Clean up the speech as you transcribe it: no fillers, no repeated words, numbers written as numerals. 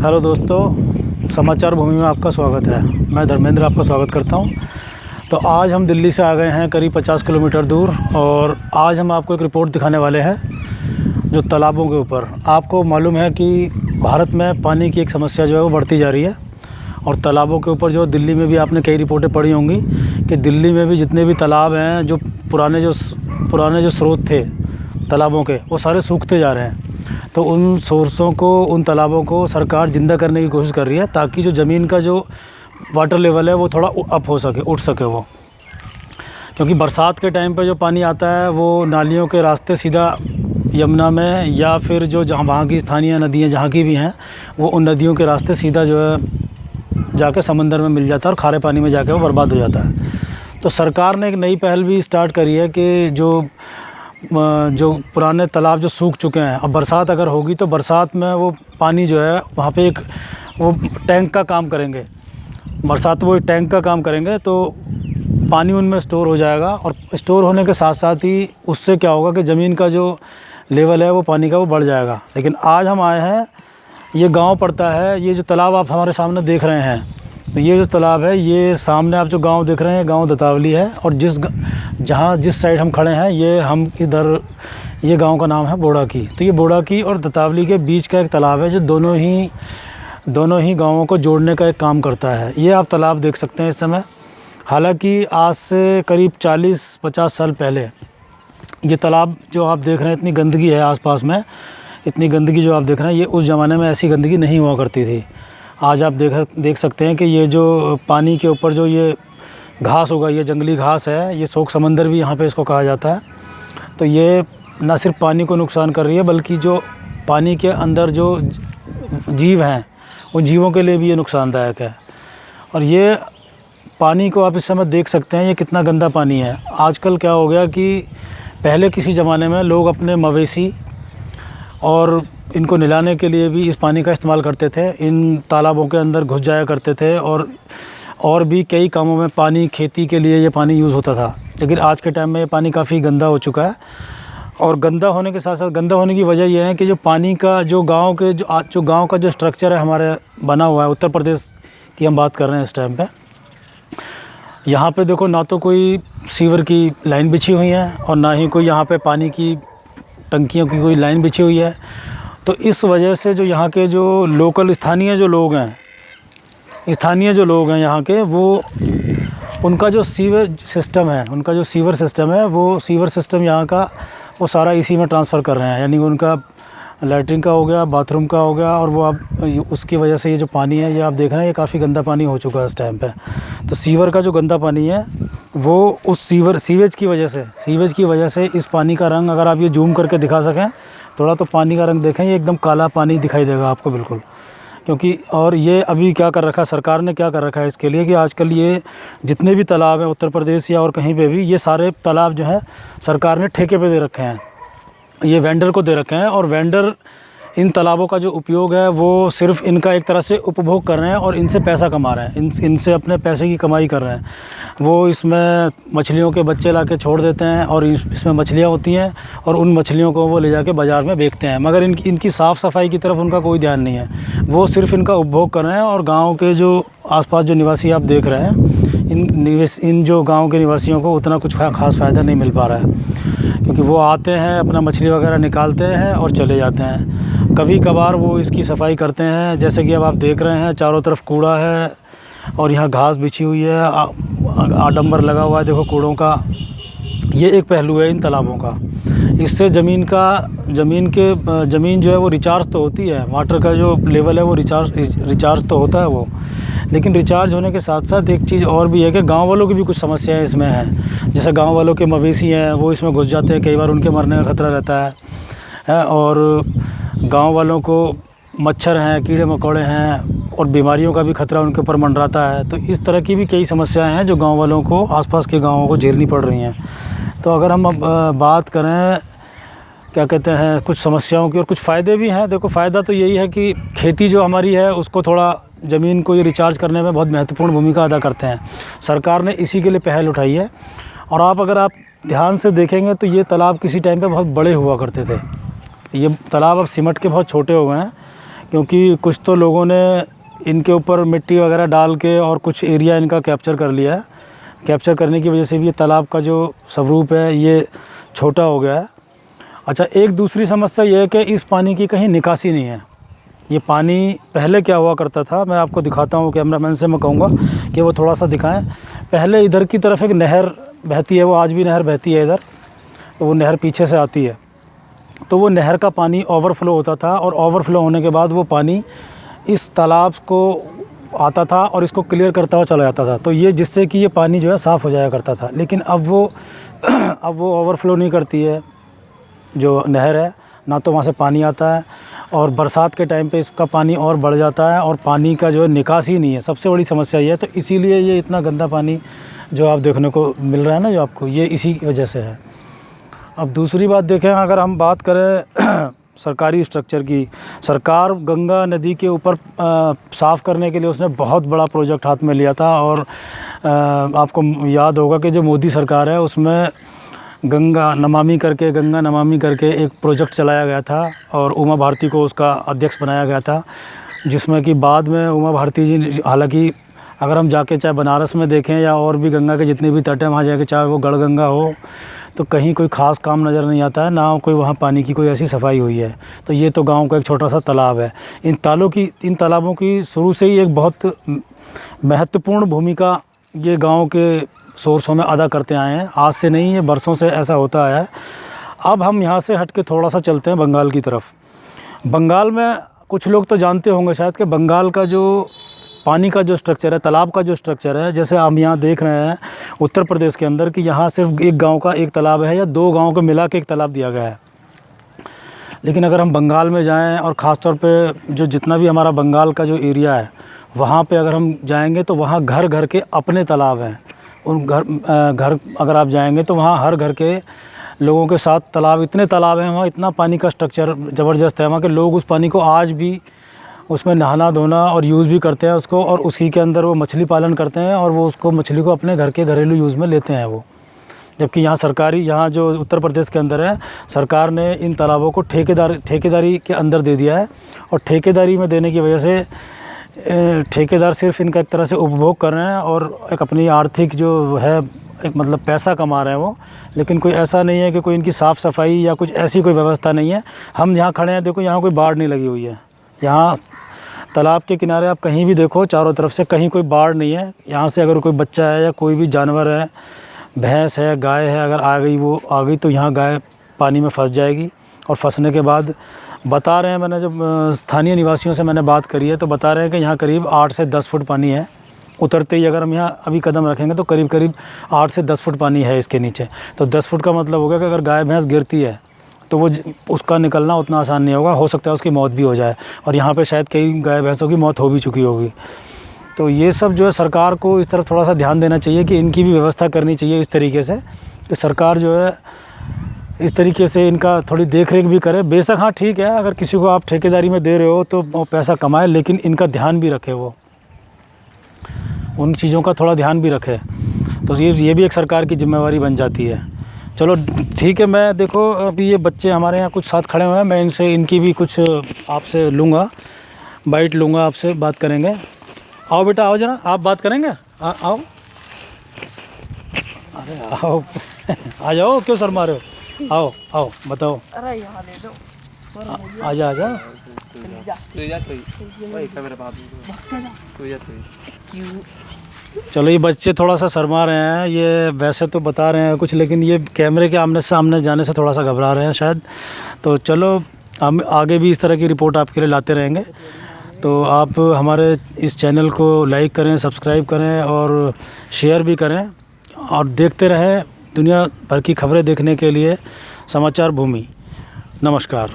Hello दोस्तों, समाचार भूमि में आपका स्वागत है। मैं धर्मेंद्र आपका स्वागत करता हूं। तो आज हम दिल्ली से आ गए हैं करीब 50 किलोमीटर दूर, और आज हम आपको एक रिपोर्ट दिखाने वाले हैं जो तालाबों के ऊपर। आपको मालूम है कि भारत में पानी की एक समस्या जो है वो बढ़ती जा रही है, और तालाबों के ऊपर जो दिल्ली में भी आपने कई रिपोर्टें पढ़ी होंगी कि दिल्ली में भी जितने भी तालाब हैं, जो पुराने जो स्रोत थे तालाबों के, वो सारे सूखते जा रहे हैं। तो उन सोर्सों को, उन तालाबों को सरकार ज़िंदा करने की कोशिश कर रही है, ताकि जो ज़मीन का जो वाटर लेवल है वो थोड़ा अप हो सके, उठ सके वो। क्योंकि बरसात के टाइम पे जो पानी आता है वो नालियों के रास्ते सीधा यमुना में, या फिर जो जहाँ वहाँ की स्थानीय नदियाँ जहाँ की भी हैं, वो उन नदियों के रास्ते सीधा जो है जाके समंदर में मिल जाता है, और खारे पानी में जाके वो बर्बाद हो जाता है। तो सरकार ने एक नई पहल भी स्टार्ट करी है कि जो पुराने तालाब जो सूख चुके हैं, अब बरसात अगर होगी तो बरसात में वो पानी जो है वहाँ पे एक वो टैंक का काम करेंगे। बरसात वो टैंक का काम करेंगे तो पानी उनमें स्टोर हो जाएगा, और स्टोर होने के साथ साथ ही उससे क्या होगा कि ज़मीन का जो लेवल है वो पानी का वो बढ़ जाएगा। लेकिन आज हम आए हैं, ये गांव पड़ता है, ये जो तालाब आप हमारे सामने देख रहे हैं, तो ये जो तालाब है, ये सामने आप जो गांव देख रहे हैं, गांव दतावली है। और जिस साइड हम खड़े हैं, ये गांव का नाम है बोड़ाकी। तो ये बोड़ाकी और दतावली के बीच का एक तालाब है, जो दोनों ही गांवों को जोड़ने का एक काम करता है। ये आप तालाब देख सकते हैं इस समय। हालांकि आज से करीब 40-50 साल पहले ये तालाब जो आप देख रहे हैं, इतनी गंदगी है आसपास में, इतनी गंदगी जो आप देख रहे हैं, ये उस ज़माने में ऐसी गंदगी नहीं हुआ करती थी। आज आप देख सकते हैं कि ये जो पानी के ऊपर जो ये घास होगा, ये जंगली घास है, ये शोक समंदर भी यहाँ पे इसको कहा जाता है। तो ये न सिर्फ पानी को नुकसान कर रही है, बल्कि जो पानी के अंदर जो जीव हैं, उन जीवों के लिए भी ये नुकसानदायक है। और ये पानी को आप इस समय देख सकते हैं, ये कितना गंदा पानी है। आजकल क्या हो गया कि पहले किसी ज़माने में लोग अपने मवेशी और इनको नहलाने के लिए भी इस पानी का इस्तेमाल करते थे, इन तालाबों के अंदर घुस जाया करते थे, और भी कई कामों में पानी, खेती के लिए ये पानी यूज़ होता था। लेकिन आज के टाइम में ये पानी काफ़ी गंदा हो चुका है, और गंदा होने के साथ साथ, गंदा होने की वजह यह है कि जो पानी का जो गाँव का जो स्ट्रक्चर है हमारे बना हुआ है, उत्तर प्रदेश की हम बात कर रहे हैं इस टाइम पे। यहाँ पे देखो, ना तो कोई सीवर की लाइन बिछी हुई है, और ना ही कोई यहाँ पे पानी की टंकियों की कोई लाइन बिछी हुई है। तो इस वजह से जो यहाँ के जो लोकल स्थानीय जो लोग हैं यहाँ के, वो उनका जो सीवर सिस्टम है, वो सीवर सिस्टम यहाँ का वो सारा इसी में ट्रांसफ़र कर रहे हैं। यानी उनका लैट्रिन का हो गया, बाथरूम का हो गया, और वो अब उसकी वजह से ये जो पानी है, ये आप देख रहे हैं, ये काफ़ी गंदा पानी हो चुका है इस टाइम पे। तो सीवर का जो गंदा पानी है, वो उस सीवेज की वजह से इस पानी का रंग, अगर आप ये जूम करके दिखा सकें थोड़ा, तो पानी का रंग देखें, ये एकदम काला पानी दिखाई देगा आपको बिल्कुल। क्योंकि और ये अभी क्या कर रखा है सरकार ने, क्या कर रखा है इसके लिए कि आजकल ये जितने भी तालाब हैं उत्तर प्रदेश या और कहीं पे भी, ये सारे तालाब जो हैं सरकार ने ठेके पे दे रखे हैं, ये वेंडर को दे रखे हैं। और वेंडर इन तालाबों का जो उपयोग है वो सिर्फ इनका एक तरह से उपभोग कर रहे हैं, और इनसे पैसा कमा रहे हैं, इनसे अपने पैसे की कमाई कर रहे हैं। वो इसमें मछलियों के बच्चे ला के छोड़ देते हैं, और इसमें मछलियाँ होती हैं, और उन मछलियों को वो ले जाके बाज़ार में बेचते हैं। मगर इनकी साफ़ सफाई की तरफ उनका कोई ध्यान नहीं है, वो सिर्फ इनका उपभोग कर रहे हैं। और गाँव के जो आसपास जो निवासी आप देख रहे हैं, इन जो गाँव के निवासियों को उतना कुछ खास फ़ायदा नहीं मिल पा रहा है, क्योंकि वो आते हैं, अपना मछली वगैरह निकालते हैं और चले जाते हैं। कभी कभार वो इसकी सफाई करते हैं, जैसे कि अब आप देख रहे हैं, चारों तरफ कूड़ा है, और यहाँ घास बिछी हुई है, आडंबर लगा हुआ है, देखो कूड़ों का। ये एक पहलू है इन तालाबों का। इससे ज़मीन जो है वो रिचार्ज तो होती है, वाटर का जो लेवल है वो रिचार्ज तो होता है वो। लेकिन रिचार्ज होने के साथ साथ एक चीज़ और भी है कि गांव वालों की भी कुछ समस्याएं इसमें हैं। जैसे गांव वालों के मवेशी हैं, वो इसमें घुस जाते हैं, कई बार उनके मरने का ख़तरा रहता है। और गांव वालों को मच्छर हैं, कीड़े मकोड़े हैं, और बीमारियों का भी ख़तरा उनके ऊपर मंडराता है। तो इस तरह की भी कई समस्याएं हैं जो गांव वालों को, आसपास के गांवों को झेलनी पड़ रही हैं। तो अगर हम अब बात करें, क्या कहते हैं, कुछ समस्याओं की, और कुछ फ़ायदे भी हैं। देखो, फ़ायदा तो यही है कि खेती जो हमारी है उसको थोड़ा, ज़मीन को ये रिचार्ज करने में बहुत महत्वपूर्ण भूमिका अदा करते हैं। सरकार ने इसी के लिए पहल उठाई है। और अगर आप ध्यान से देखेंगे तो ये तालाब किसी टाइम पे बहुत बड़े हुआ करते थे। ये तालाब अब सिमट के बहुत छोटे हो गए हैं, क्योंकि कुछ तो लोगों ने इनके ऊपर मिट्टी वगैरह डाल के और कुछ एरिया इनका कैप्चर कर लिया है। कैप्चर करने की वजह से भी ये तालाब का जो स्वरूप है ये छोटा हो गया है। अच्छा, एक दूसरी समस्या ये है कि इस पानी की कहीं निकासी नहीं है। ये पानी पहले क्या हुआ करता था, मैं आपको दिखाता हूँ, कैमरामैन से मैं कहूँगा कि वो थोड़ा सा दिखाएं। पहले इधर की तरफ एक नहर बहती है, वो आज भी नहर बहती है इधर, तो वो नहर पीछे से आती है। तो वो नहर का पानी ओवरफ्लो होता था और ओवरफ्लो होने के बाद वो पानी इस तालाब को आता था और इसको क्लियर करता हुआ चला जाता था। तो ये जिससे कि ये पानी जो है साफ़ हो जाया करता था। लेकिन अब वो ओवरफ्लो नहीं करती है जो नहर है, ना तो वहाँ से पानी आता है, और बरसात के टाइम पे इसका पानी और बढ़ जाता है और पानी का जो है निकासी ही नहीं है। सबसे बड़ी समस्या ये है। तो इसीलिए ये इतना गंदा पानी जो आप देखने को मिल रहा है ना, जो आपको, ये इसी वजह से है। अब दूसरी बात देखें, अगर हम बात करें सरकारी स्ट्रक्चर की, सरकार गंगा नदी के ऊपर साफ़ करने के लिए उसने बहुत बड़ा प्रोजेक्ट हाथ में लिया था। और आपको याद होगा कि जो मोदी सरकार है उसमें गंगा नमामि करके एक प्रोजेक्ट चलाया गया था और उमा भारती को उसका अध्यक्ष बनाया गया था, जिसमें कि बाद में उमा भारती जी, हालांकि अगर हम जाके चाहे बनारस में देखें या और भी गंगा के जितने भी तट हैं वहाँ जाके, चाहे वो गढ़गंगा हो, तो कहीं कोई ख़ास काम नज़र नहीं आता है, ना कोई वहाँ पानी की कोई ऐसी सफाई हुई है। तो ये तो गांव का एक छोटा सा तालाब है। इन तालाबों की शुरू से ही एक बहुत महत्वपूर्ण भूमिका ये गांव के सोर्सों में अदा करते आए हैं। आज से नहीं, ये बरसों से ऐसा होता आया है। अब हम यहाँ से हट के थोड़ा सा चलते हैं बंगाल की तरफ। बंगाल में कुछ लोग तो जानते होंगे शायद कि बंगाल का जो पानी का जो स्ट्रक्चर है, तालाब का जो स्ट्रक्चर है, जैसे हम यहाँ देख रहे हैं उत्तर प्रदेश के अंदर कि यहाँ सिर्फ एक गांव का एक तालाब है या 2 गांव को मिला के एक तालाब दिया गया है। लेकिन अगर हम बंगाल में जाएं और ख़ास तौर पे जो जितना भी हमारा बंगाल का जो एरिया है वहाँ पे अगर हम जाएंगे तो वहाँ घर घर के अपने तालाब हैं। उन घर अगर आप जाएंगे तो वहाँ हर घर के लोगों के साथ तालाब, इतने तालाब हैं वहाँ, इतना पानी का स्ट्रक्चर ज़बरदस्त है वहाँ के लोग उस पानी को आज भी उसमें नहाना धोना और यूज़ भी करते हैं उसको, और उसी के अंदर वो मछली पालन करते हैं और वो उसको मछली को अपने घर के घरेलू यूज़ में लेते हैं वो। जबकि यहाँ जो उत्तर प्रदेश के अंदर है, सरकार ने इन तालाबों को ठेकेदारी के अंदर दे दिया है। और ठेकेदारी में देने की वजह से ठेकेदार सिर्फ इनका एक तरह से उपभोग कर रहे हैं और एक अपनी आर्थिक जो है एक मतलब पैसा कमा रहे हैं वो। लेकिन कोई ऐसा नहीं है कि कोई इनकी साफ़ सफाई या कुछ ऐसी कोई व्यवस्था नहीं है। हम यहाँ खड़े हैं, देखो यहाँ कोई बाढ़ नहीं लगी हुई है। यहाँ तालाब के किनारे आप कहीं भी देखो, चारों तरफ से कहीं कोई बाढ़ नहीं है। यहाँ से अगर कोई बच्चा है या कोई भी जानवर है, भैंस है, गाय है, अगर आ गई तो यहाँ गाय पानी में फंस जाएगी। और फंसने के बाद बता रहे हैं, मैंने जब स्थानीय निवासियों से मैंने बात करी है तो बता रहे हैं कि यहाँ करीब 8 से 10 फुट पानी है। उतरते ही अगर हम यहाँ अभी कदम रखेंगे तो करीब 8 से 10 फुट पानी है इसके नीचे। तो 10 फुट का मतलब होगा कि अगर गाय भैंस गिरती है तो वो उसका निकलना उतना आसान नहीं होगा, हो सकता है उसकी मौत भी हो जाए। और यहाँ पे शायद कई गाय भैंसों की मौत हो भी चुकी होगी। तो ये सब जो है सरकार को इस तरफ थोड़ा सा ध्यान देना चाहिए कि इनकी भी व्यवस्था करनी चाहिए इस तरीके से कि सरकार जो है इस तरीके से इनका थोड़ी देख रेख भी करे। बेशक हाँ ठीक है, अगर किसी को आप ठेकेदारी में दे रहे हो तो वो पैसा कमाए, लेकिन इनका ध्यान भी रखे, वो उन चीज़ों का थोड़ा ध्यान भी रखे। तो ये भी एक सरकार की जिम्मेवारी बन जाती है। चलो ठीक है, मैं देखो अभी ये बच्चे हमारे यहाँ कुछ साथ खड़े हुए हैं, मैं इनकी भी कुछ आपसे लूँगा, बाइट लूँगा, आपसे बात करेंगे। आओ बेटा, आओ जरा, आप बात करेंगे, आओ, अरे आओ आ जाओ, क्यों शर्मा रहे हो, आओ बताओ। अरे यहाँ ले दो, आजा चलो, ये बच्चे थोड़ा सा शर्मा रहे हैं, ये वैसे तो बता रहे हैं कुछ, लेकिन ये कैमरे के आमने सामने जाने से थोड़ा सा घबरा रहे हैं शायद। तो चलो हम आगे भी इस तरह की रिपोर्ट आपके लिए लाते रहेंगे। तो आप हमारे इस चैनल को लाइक करें, सब्सक्राइब करें और शेयर भी करें, और देखते रहें दुनिया भर की खबरें देखने के लिए समाचार भूमि। नमस्कार।